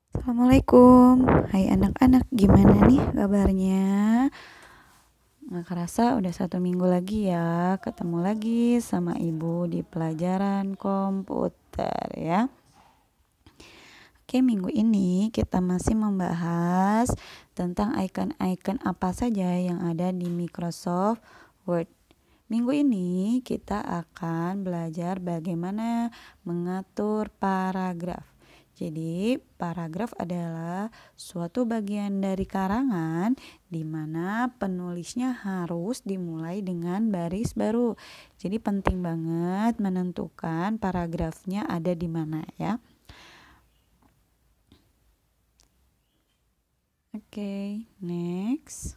Assalamualaikum, hai anak-anak, gimana nih kabarnya? Nggak kerasa udah 1 minggu lagi ya, ketemu lagi sama ibu di pelajaran komputer ya. Oke, minggu ini kita masih membahas tentang icon-icon apa saja yang ada di Microsoft Word. Minggu ini kita akan belajar bagaimana mengatur paragraf. Jadi, paragraf adalah suatu bagian dari karangan di mana penulisnya harus dimulai dengan baris baru. Jadi, penting banget menentukan paragrafnya ada di mana ya. Oke, next.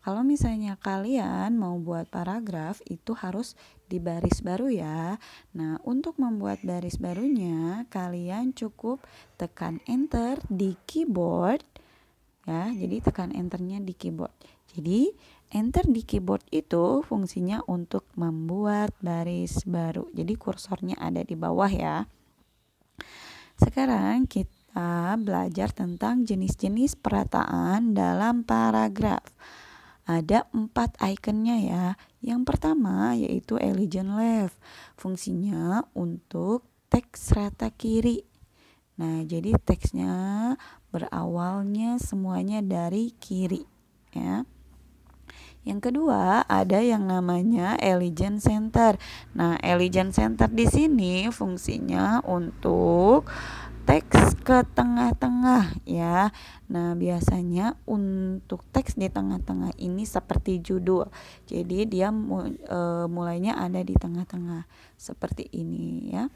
Kalau misalnya kalian mau buat paragraf itu harus di baris baru ya. Nah, untuk membuat baris barunya kalian cukup tekan enter di keyboard ya. Jadi tekan enternya di keyboard. Jadi enter di keyboard itu fungsinya untuk membuat baris baru. Jadi kursornya ada di bawah ya. Sekarang kita belajar tentang jenis-jenis perataan dalam paragraf. Ada 4 ikonnya ya. Yang pertama yaitu Elegant Left. Fungsinya untuk teks rata kiri. Nah, jadi teksnya berawalnya semuanya dari kiri ya. Yang kedua ada yang namanya Elegant Center. Nah, Elegant Center di sini fungsinya untuk teks ke tengah-tengah ya. Nah, biasanya untuk teks di tengah-tengah ini seperti judul. Jadi dia mulainya ada di tengah-tengah seperti ini ya.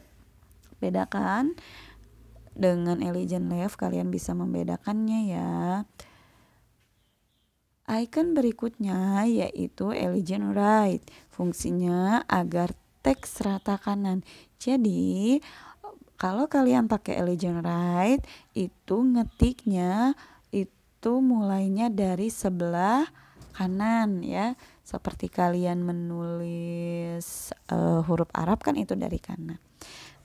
Bedakan dengan Elegant Left, kalian bisa membedakannya ya. Icon berikutnya yaitu Elegant Right. Fungsinya agar teks rata kanan. Jadi kalau kalian pakai Elegant Right itu ngetiknya itu mulainya dari sebelah kanan ya. Seperti kalian menulis huruf Arab kan itu dari kanan.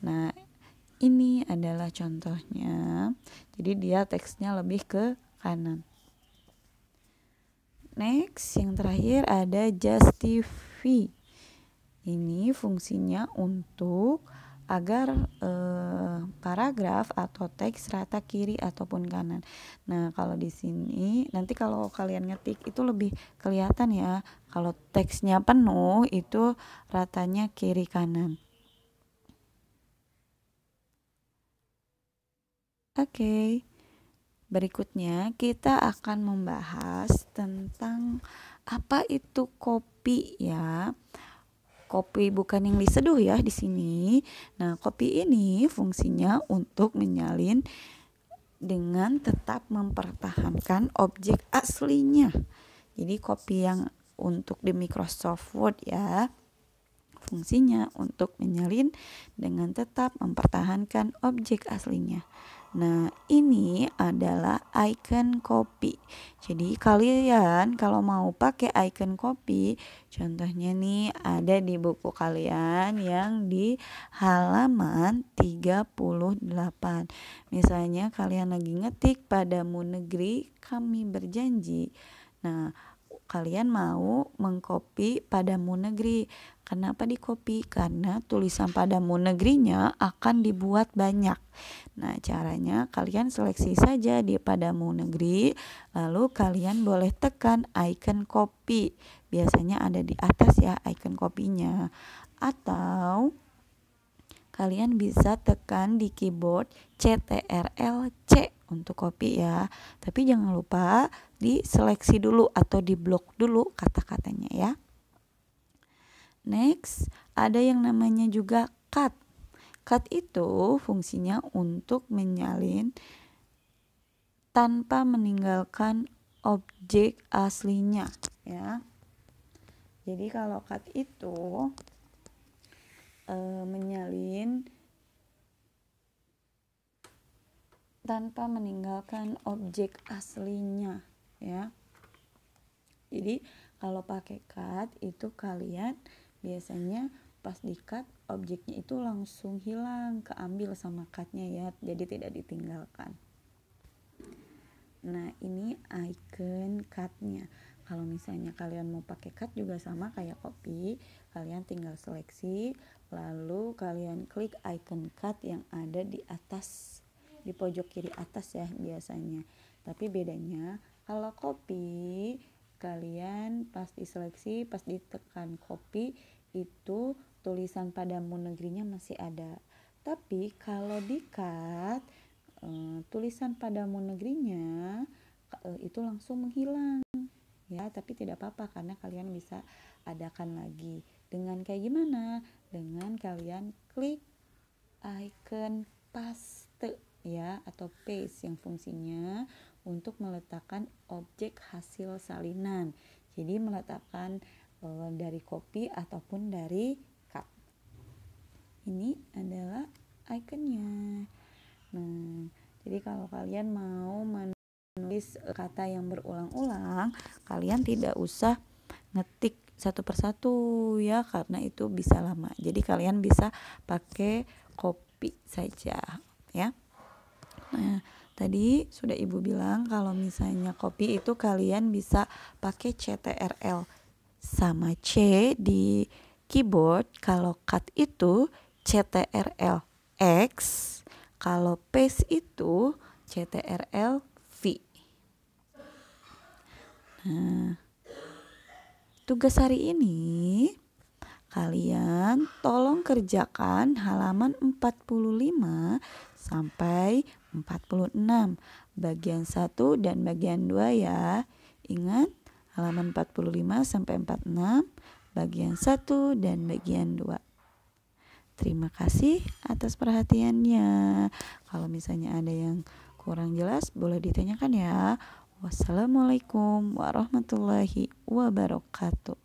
Nah, ini adalah contohnya. Jadi dia teksnya lebih ke kanan. Next, yang terakhir ada justify. Ini fungsinya untuk agar paragraf atau teks rata kiri ataupun kanan. Nah, kalau di sini nanti kalau kalian ngetik itu lebih kelihatan ya. Kalau teksnya penuh itu ratanya kiri kanan. Oke. Berikutnya kita akan membahas tentang apa itu copy ya. Copy bukan yang diseduh ya di sini. Nah, copy ini fungsinya untuk menyalin dengan tetap mempertahankan objek aslinya. Jadi copy yang untuk di Microsoft Word ya. Fungsinya untuk menyalin dengan tetap mempertahankan objek aslinya. Nah, ini adalah icon copy. Jadi kalian kalau mau pakai icon copy, contohnya nih ada di buku kalian yang di halaman 38. Misalnya kalian lagi ngetik padamu negeri kami berjanji. Nah, kalian mau mengcopy padamu negeri. Kenapa di copy? Karena tulisan padamu negerinya akan dibuat banyak. Nah, caranya kalian seleksi saja di padamu negeri, lalu kalian boleh tekan icon copy. Biasanya ada di atas ya icon copy-nya. Atau kalian bisa tekan di keyboard CTRL-C untuk copy ya. Tapi jangan lupa diseleksi dulu atau diblok dulu kata-katanya ya. Next, ada yang namanya juga cut. Cut itu fungsinya untuk menyalin tanpa meninggalkan objek aslinya ya. Jadi kalau cut itu menyalin tanpa meninggalkan objek aslinya ya. Jadi kalau pakai cut itu kalian biasanya pas di cut objeknya itu langsung hilang, keambil sama cutnya ya, jadi tidak ditinggalkan. Nah, ini icon cut-nya. Kalau misalnya kalian mau pakai cut juga sama kayak copy, kalian tinggal seleksi, lalu kalian klik icon cut yang ada di atas, di pojok kiri atas ya biasanya. Tapi bedanya kalau copy, kalian pas diseleksi, pas ditekan copy, itu tulisan padamu negerinya masih ada. Tapi kalau di cut, tulisan padamu negerinya itu langsung menghilang ya, tapi tidak apa-apa karena kalian bisa adakan lagi. Dengan kayak gimana? Dengan kalian klik icon paste ya, atau paste yang fungsinya untuk meletakkan objek hasil salinan. Jadi meletakkan dari copy ataupun dari cut. Ini adalah iconnya. Nah, jadi kalau kalian mau menulis kata yang berulang-ulang, kalian tidak usah ngetik satu persatu ya, karena itu bisa lama. Jadi kalian bisa pakai copy saja ya. Nah, tadi sudah Ibu bilang kalau misalnya copy itu kalian bisa pakai CTRL sama C di keyboard. Kalau cut itu CTRL X, kalau paste itu CTRL V. Nah, tugas hari ini kalian tolong kerjakan halaman 45 sampai 46, bagian 1 dan bagian 2 ya. Ingat, halaman 45 sampai 46, bagian 1 dan bagian 2. Terima kasih atas perhatiannya. Kalau misalnya ada yang kurang jelas boleh ditanyakan ya. Wassalamualaikum warahmatullahi wabarakatuh.